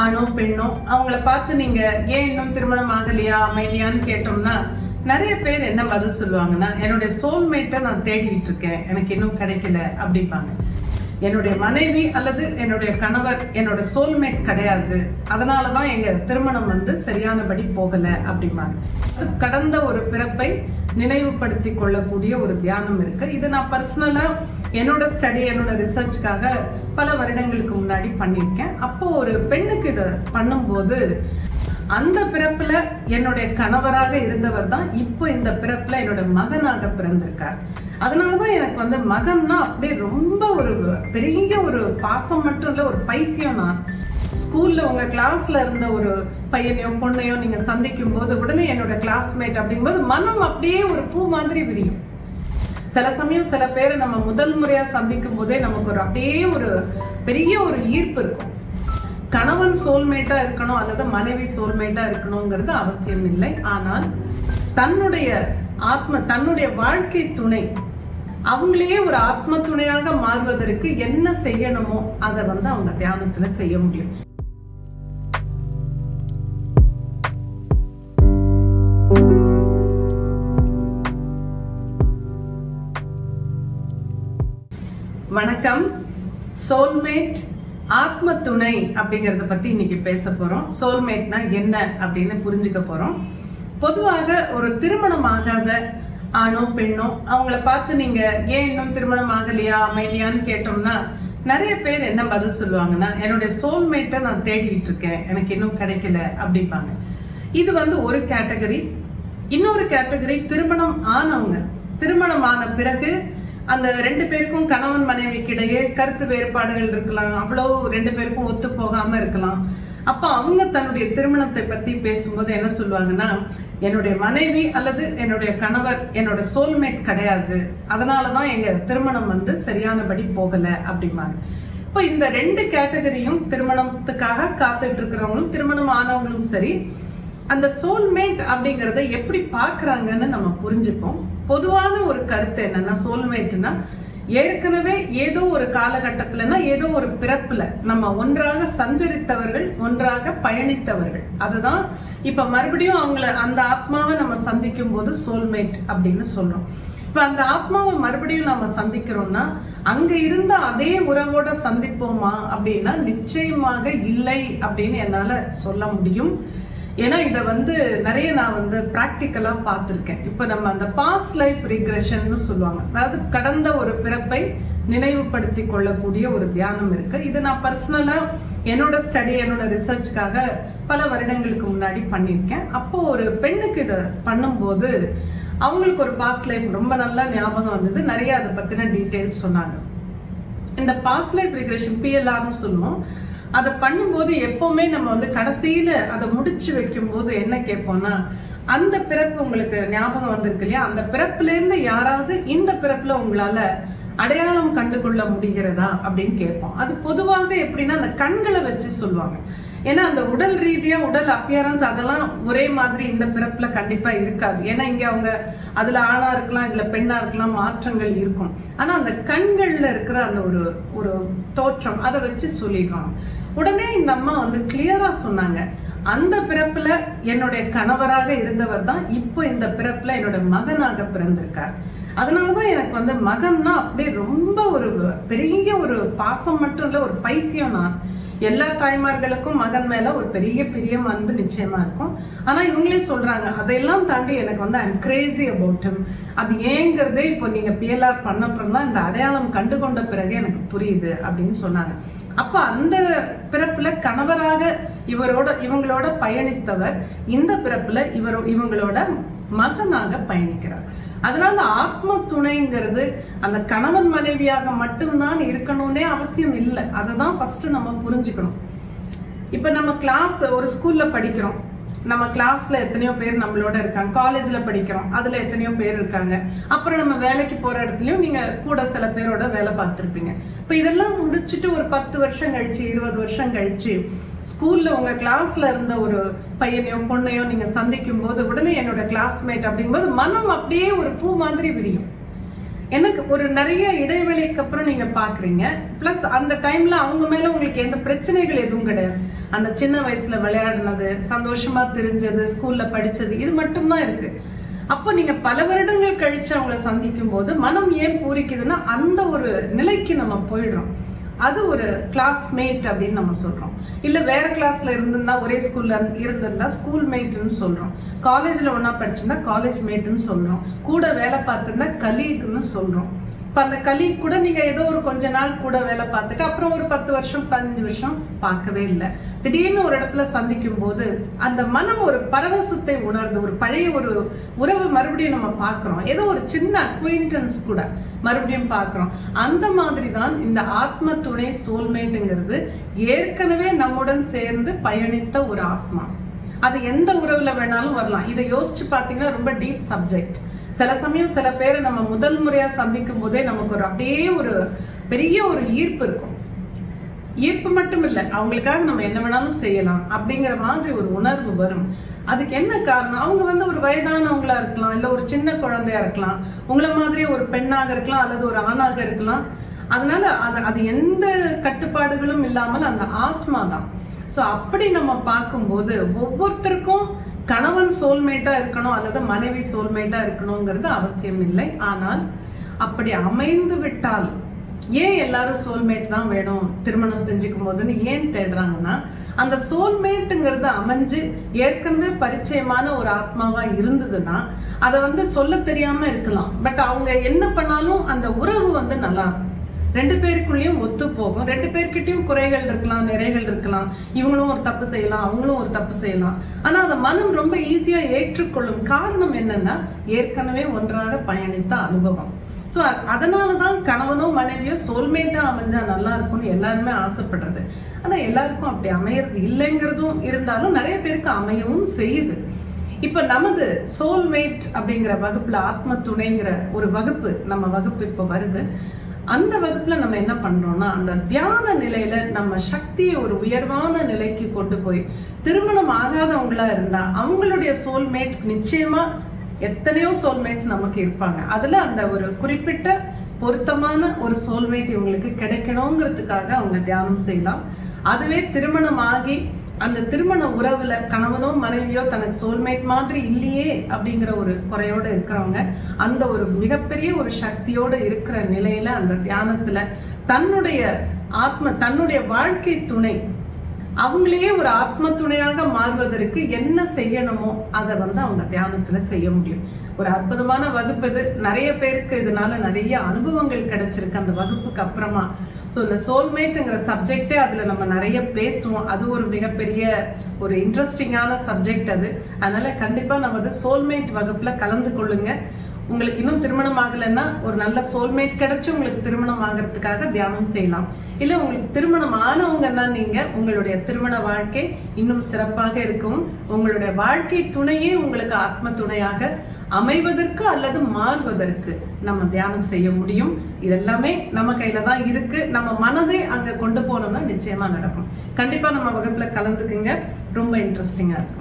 ஆணோ பெண்ணோ அவங்கள பார்த்து நீங்க ஏன் இன்னும் திருமணம் ஆகலையா அமைதியான்னு கேட்டோம்னா நிறைய பேர் என்ன பதில் சொல்லுவாங்கன்னா, என்னுடைய சோல்மேட்டை நான் தேடிட்டு இருக்கேன், எனக்கு இன்னும் கிடைக்கல அப்படிம்பாங்க. என்னுடைய மனைவி அல்லது என்னுடைய கணவர் என்னோட சோல்மேட் கிடையாது, அதனாலதான் எங்க திருமணம் சரியானபடி போகல அப்படிம்பாங்க. கடந்த ஒரு பிறப்பை நினைவுபடுத்தி கொள்ளக்கூடிய ஒரு தியானம் இருக்கு. இது நான் பர்சனலா என்னோட ஸ்டடி என்னோட ரிசர்ச்காக பல வருடங்களுக்கு முன்னாடி பண்ணியிருக்கேன். அப்போ ஒரு பெண்ணுக்கு இதை பண்ணும்போது அந்த பிறப்புல என்னுடைய கணவராக இருந்தவர் தான் இப்போ இந்த பிறப்புல என்னோட மகனாக பிறந்திருக்கார். அதனாலதான் எனக்கு மகன்னா அப்படியே ரொம்ப ஒரு பெரிய ஒரு பாசம் மட்டும் இல்ல, ஒரு பைத்தியம். நான் ஸ்கூல்ல உங்க கிளாஸ்ல இருந்த ஒரு பையனையோ பொண்ணையோ நீங்க சந்திக்கும் போது உடனே என்னோட கிளாஸ்மேட் அப்படிங்கும்போது மனம் அப்படியே ஒரு பூ மாதிரி விரியும். சில சமயம் சில பேரை நம்ம முதல் முறையா சந்திக்கும் போதே நமக்கு ஒரு அப்படியே ஒரு பெரிய ஒரு ஈர்ப்பு இருக்கும். கணவன் சோல்மேட்டா இருக்கணும் அல்லது மனைவி சோல்மேட்டா இருக்கணுங்கிறது அவசியம் இல்லை. ஆனால் தன்னுடைய வாழ்க்கை துணை அவங்களையே ஒரு ஆத்ம துணையாக மாறுவதற்கு என்ன செய்யணுமோ அதை அவங்க தியானத்துல செய்ய முடியும். வணக்கம். சோல்மேட், ஆத்ம துணை அப்படிங்கறத பத்தி இன்னைக்கு பேச போறோம். சோல்மேட்னா என்ன அப்படின்னு புரிஞ்சுக்க போறோம். பொதுவாக ஒரு திருமணம் ஆகாத ஆணோ பெண்ணோ அவங்கள பார்த்து நீங்க ஏன் இன்னும் திருமணம் ஆகலையா அமைதியான்னு கேட்டோம்னா நிறைய பேர் என்ன பதில் சொல்லுவாங்கன்னா, என்னுடைய சோல்மேட்டை நான் தேடிட்டு இருக்கேன், எனக்கு இன்னும் கிடைக்கல அப்படிம்பாங்க. இது ஒரு கேட்டகரி. இன்னொரு கேட்டகரி திருமணம் ஆனவங்க. திருமணம் ஆன பிறகு அந்த ரெண்டு பேருக்கும் கணவன் மனைவிக்கு இடையே கருத்து வேறுபாடுகள் இருக்கலாம், அவ்வளோ ரெண்டு பேருக்கும் ஒத்து போகாம இருக்கலாம். அப்ப அவங்க தன்னுடைய திருமணத்தை பத்தி பேசும்போது என்ன சொல்லுவாங்கன்னா, என்னுடைய மனைவி அல்லது என்னுடைய கணவர் என்னோட சோல்மேட் கிடையாது, அதனாலதான் எங்க திருமணம் சரியானபடி போகல அப்படிம்பாங்க. இப்போ இந்த ரெண்டு கேட்டகரியும் திருமணத்துக்காக காத்துட்டு இருக்கிறவங்களும் திருமணம் ஆனவங்களும் சரி, அந்த சோல்மேட் அப்படிங்கறத எப்படி பாக்குறாங்கன்னு நம்ம புரிஞ்சுப்போம். பொதுவான ஒரு கருத்து என்னன்னா, சோல்மேட்னா ஏற்கனவே ஏதோ ஒரு காலகட்டத்துலன்னா ஏதோ ஒரு பிறப்புல நம்ம ஒன்றாக சஞ்சரித்தவர்கள், ஒன்றாக பயணித்தவர்கள். அதுதான் இப்ப மறுபடியும் அந்த ஆத்மாவை நம்ம சந்திக்கும் போது சோல்மேட் அப்படின்னு சொல்றோம். இப்ப அந்த ஆத்மாவை மறுபடியும் நம்ம சந்திக்கிறோம்னா அங்க இருந்த அதே உறவோட சந்திப்போமா அப்படின்னா நிச்சயமாக இல்லை அப்படின்னு என்னால சொல்ல முடியும். ஏன்னா இதை நிறைய நான் ப்ராக்டிக்கலா பார்த்துருக்கேன். இப்போ நம்ம அந்த பாஸ்ட் லைஃப் ரிக்ரெஷன் சொல்லுவாங்க, அதாவது கடந்த ஒரு பிறப்பை நினைவுபடுத்தி கொள்ளக்கூடிய ஒரு தியானம் இருக்கு. இது நான் பர்சனலா என்னோட ஸ்டடி என்னோட ரிசர்ச்காக பல வருடங்களுக்கு முன்னாடி பண்ணியிருக்கேன். அப்போ ஒரு பெண்ணுக்கு இதை பண்ணும்போது அவங்களுக்கு ஒரு பாஸ்ட் லைஃப் ரொம்ப நல்லா ஞாபகம் வந்தது. நிறைய அதை பத்தின டீட்டெயில்ஸ் சொன்னாங்க. இந்த பாஸ்ட் லைஃப் ரிக்ரெஷன் PLRன்னு சொல்லுவோம். அதை பண்ணும்போது எப்பவுமே நம்ம கடைசியில அதை முடிச்சு வைக்கும் போது என்ன கேட்போம்னா, அந்த பிறப்பு உங்களுக்கு ஞாபகம் வந்திருக்கு இல்லையா, அந்த பிறப்புல இருந்து யாராவது இந்த பிறப்புல உங்களால அடையாளம் கண்டு கொள்ள முடிகிறதா அப்படின்னு கேட்போம். அது பொதுவாக எப்படின்னா அந்த கண்களை வச்சு சொல்லுவாங்க. ஏன்னா அந்த உடல் ரீதியா உடல் அப்பியரன்ஸ் அதெல்லாம் ஒரே மாதிரி இந்த பிறப்புல கண்டிப்பா இருக்காது. ஏன்னா இங்க அவங்க அதுல ஆணா இருக்கலாம், இதுல பெண்ணா இருக்கலாம், மாற்றங்கள் இருக்கும். ஆனா அந்த கண்கள்ல இருக்கிற அந்த ஒரு தோற்றம் அதை வச்சு சொல்லிடுவாங்க. உடனே இந்த அம்மா கிளியரா சொன்னாங்க, அந்த பிறப்புல என்னுடைய கணவராக இருந்தவர் தான் இப்போ இந்த பிறப்புல என்னோட மகனாக பிறந்திருக்கார். அதனாலதான் எனக்கு மகன்னா அப்படியே ரொம்ப ஒரு பெரிய ஒரு பாசம் மட்டும் இல்ல, ஒரு பைத்தியம். நான் எல்லா தாய்மார்களுக்கும் மகன் மேல ஒரு பெரிய பிரியம் அன்பு நிச்சயமா இருக்கும். ஆனா இவங்களே சொல்றாங்க, அதையெல்லாம் தாண்டி எனக்கு ஐம் கிரேசி அபவுட் ஹிம். அது ஏங்கிறதே இப்போ நீங்க PLR பண்ணப்புறம் தான் இந்த அடையாளம் கண்டுகொண்ட பிறகு எனக்கு புரியுது அப்படின்னு சொன்னாங்க. அப்ப அந்த பிறப்புல கணவராக இவங்களோட பயணித்தவர் இந்த பிறப்புல இவங்களோட மகனாக பயணிக்கிறார். அதனால ஆத்ம துணைங்கிறது அந்த கணவன் மனைவியாக மட்டும்தான் இருக்கணும்னே அவசியம் இல்லை. அததான் ஃபர்ஸ்ட் நம்ம புரிஞ்சுக்கணும். இப்ப நம்ம ஒரு ஸ்கூல்ல படிக்கிறோம், நம்ம கிளாஸ்ல எத்தனையோ பேர் நம்மளோட இருக்காங்க, காலேஜ்ல படிக்கிறோம் அதுல எத்தனையோ பேர் இருக்காங்க, அப்புறம் நம்ம வேலைக்கு போற இடத்துலயும் நீங்க கூட சில பேரோட வேலை பார்த்துருப்பீங்க. இப்ப இதெல்லாம் முடிச்சுட்டு ஒரு 10 வருஷம் கழிச்சு 20 வருஷம் கழிச்சு ஸ்கூல்ல உங்க கிளாஸ்ல இருந்த ஒரு பையனையோ பொண்ணையோ நீங்க சந்திக்கும் போது உடனே என்னோட கிளாஸ்மேட் அப்படிங்கும்போது மனம் அப்படியே ஒரு பூ மாதிரி விரியும். எனக்கு ஒரு நிறைய இடைவெளிக்கு அப்புறம் நீங்க பாக்குறீங்க. பிளஸ் அந்த டைம்ல அவங்க மேல உங்களுக்கு எந்த பிரச்சனைகள் எதுவும் கிடையாது. அந்த சின்ன வயசுல விளையாடினது, சந்தோஷமா தெரிஞ்சது, ஸ்கூல்ல படிச்சது, இது மட்டும்தான் இருக்கு. அப்போ நீங்க பல வருடங்கள் கழிச்சு அவங்கள சந்திக்கும் போது மனம் ஏன் பூரிக்குதுன்னா அந்த ஒரு நிலைக்கு நம்ம போயிடுறோம். அது ஒரு கிளாஸ்மேட் அப்படின்னு நம்ம சொல்றோம். இல்ல வேற கிளாஸ்ல இருந்திருந்தா, ஒரே ஸ்கூல்ல இருந்திருந்தா ஸ்கூல் மேட்னு சொல்றோம். காலேஜ்ல ஒன்னா படிச்சிருந்தா காலேஜ் மேட்னு சொல்றோம். கூட வேலை பார்த்திருந்தா கலீக்னு சொல்றோம். இப்ப அந்த கலீக் கூட நீங்க ஏதோ ஒரு கொஞ்ச நாள் கூட வேலை பார்த்துட்டு அப்புறம் ஒரு 10 வருஷம் 15 வருஷம் பார்க்கவே இல்லை. திடீர்னு ஒரு இடத்துல சந்திக்கும் போது அந்த மனம் ஒரு பரவசத்தை உணர்ந்து ஒரு பழைய ஒரு உறவு மறுபடியும் நம்ம பார்க்கிறோம். ஏதோ ஒரு சின்ன அக்வைண்டன்ஸ் கூட மறுபடியும் பார்க்கிறோம். அந்த மாதிரி தான் இந்த ஆத்ம துணை சோல்மேட்டுங்கிறது ஏற்கனவே நம்முடன் சேர்ந்து பயணித்த ஒரு ஆத்மா. அது எந்த உறவுல வேணாலும் வரலாம். இதை யோசிச்சு பார்த்தீங்கன்னா ரொம்ப டீப் சப்ஜெக்ட். சில சமயம் சில பேரை நம்ம முதல் முறையா சந்திக்கும் போதே நமக்கு ஒரு அப்படியே ஒரு பெரிய ஒரு ஈர்ப்பு இருக்கும். ஈர்ப்பு மட்டும் இல்லை, அவங்களுக்காக நம்ம என்ன வேணாலும் செய்யலாம் அப்படிங்கிற மாதிரி ஒரு உணர்வு வரும். அதுக்கு என்ன காரணம்? அவங்க ஒரு வயதானவங்களா இருக்கலாம், இல்லை ஒரு சின்ன குழந்தையா இருக்கலாம், உங்களை மாதிரி ஒரு பெண்ணாக இருக்கலாம், அல்லது ஒரு ஆணாக இருக்கலாம். அதனால அது எந்த கட்டுப்பாடுகளும் இல்லாமல் அந்த ஆத்மா தான். ஸோ அப்படி நம்ம பார்க்கும்போது ஒவ்வொருத்தருக்கும் கணவன் சோல்மேட்டா இருக்கணும் அல்லது மனைவி சோல்மேட்டா இருக்கணுங்கிறது அவசியம் இல்லை. ஆனால் அப்படி அமைந்து விட்டால் ஏன் எல்லாரும் சோல்மேட் தான் வேணும் திருமணம் செஞ்சுக்கும் போதுன்னு ஏன் தேடுறாங்கன்னா, அந்த சோல்மேட்டுங்கிறது அமைஞ்சு ஏற்கனவே பரிச்சயமான ஒரு ஆத்மாவா இருந்ததுன்னா அதை சொல்ல தெரியாம இருக்கலாம். பட் அவங்க என்ன பண்ணாலும் அந்த உறவு நல்லா இருக்கும். ரெண்டு பேருக்குள்ளேயும் ஒத்து போகும். ரெண்டு பேர்கிட்டயும் குறைகள் இருக்கலாம், நிறைகள் இருக்கலாம். இவங்களும் ஒரு தப்பு செய்யலாம், அவங்களும் ஒரு தப்பு செய்யலாம். ஆனா அந்த மனம் ரொம்ப ஈஸியா ஏற்றுக்கொள்ளும். காரணம் என்னன்னா, ஏற்கனவே ஒன்றாக பயணித்த அனுபவம். ஸோ அதனாலதான் கணவனோ மனைவியோ சோல்மேட்டா அமைஞ்சா நல்லா இருக்கும்னு எல்லாருமே ஆசைப்படுறது. ஆனா எல்லாருக்கும் அப்படி அமையறது இல்லைங்கிறதும் இருந்தாலும் நிறைய பேருக்கு அமையவும் செய்யுது. இப்ப நமது சோல்மேட் அப்படிங்கிற வகுப்புல ஆத்ம துணைங்கிற ஒரு வகுப்பு, நம்ம வகுப்பு இப்ப வருது. அந்த வகுப்புல நம்ம என்ன பண்றோம்னா, அந்த தியான நிலையில நம்ம சக்தியை ஒரு உயர்வான நிலைக்கு கொண்டு போய், திருமணம் ஆகாதவங்களா இருந்தா அவங்களுடைய சோல்மேட் நிச்சயமா எத்தனையோ சோல்மேட்ஸ் நமக்கு இருப்பாங்க. அதுல அந்த ஒரு குறிப்பிட்ட பொருத்தமான ஒரு சோல்மேட் இவங்களுக்கு கிடைக்கணுங்கிறதுக்காக அவங்க தியானம் செய்யலாம். அதுவே திருமணம் ஆகி அந்த திருமண உறவுல கணவனோ மனைவியோ தனக்கு சோல்மேட் மாதிரி இல்லையே அப்படிங்கிற ஒரு குறையோட இருக்கிறவங்க அந்த ஒரு மிகப்பெரிய ஒரு சக்தியோட இருக்கிற நிலையில அந்த தியானத்துல தன்னுடைய வாழ்க்கை துணை அவங்களையே ஒரு ஆத்ம துணையாக மாறுவதற்கு என்ன செய்யணுமோ அதை அவங்க தியானத்துல செய்ய முடியும். ஒரு அற்புதமான வகுப்பு இது. நிறைய பேருக்கு இதனால நிறைய அனுபவங்கள் கிடைச்சிருக்கு அந்த வகுப்புக்கு அப்புறமா. ஸோ இந்த சோல்மேட்டுங்கிற சப்ஜெக்டே அதில் நம்ம நிறைய பேசுவோம். அது ஒரு மிகப்பெரிய ஒரு இன்ட்ரெஸ்டிங்கான சப்ஜெக்ட் அது. அதனால கண்டிப்பாக நம்ம சோல்மேட் வகுப்பில் கலந்து கொள்ளுங்க. உங்களுக்கு இன்னும் திருமணம் ஆகலைன்னா ஒரு நல்ல சோல்மேட் கிடைச்சி உங்களுக்கு திருமணம் ஆகிறதுக்காக தியானம் செய்யலாம். இல்லை உங்களுக்கு திருமணம் ஆனவங்கன்னா நீங்கள் உங்களுடைய திருமண வாழ்க்கை இன்னும் சிறப்பாக இருக்கும். உங்களுடைய வாழ்க்கை துணையே உங்களுக்கு ஆத்ம துணையாக அமைவதற்கு அல்லது மாறுவதற்கு நம்ம தியானம் செய்ய முடியும். இதெல்லாமே நம்ம கையில தான் இருக்கு. நம்ம மனதை அங்க கொண்டு போனோம்னா நிச்சயமா நடக்கும். கண்டிப்பா நம்ம வகுப்புல கலந்துக்குங்க. ரொம்ப இன்ட்ரெஸ்டிங்கா இருக்கும்.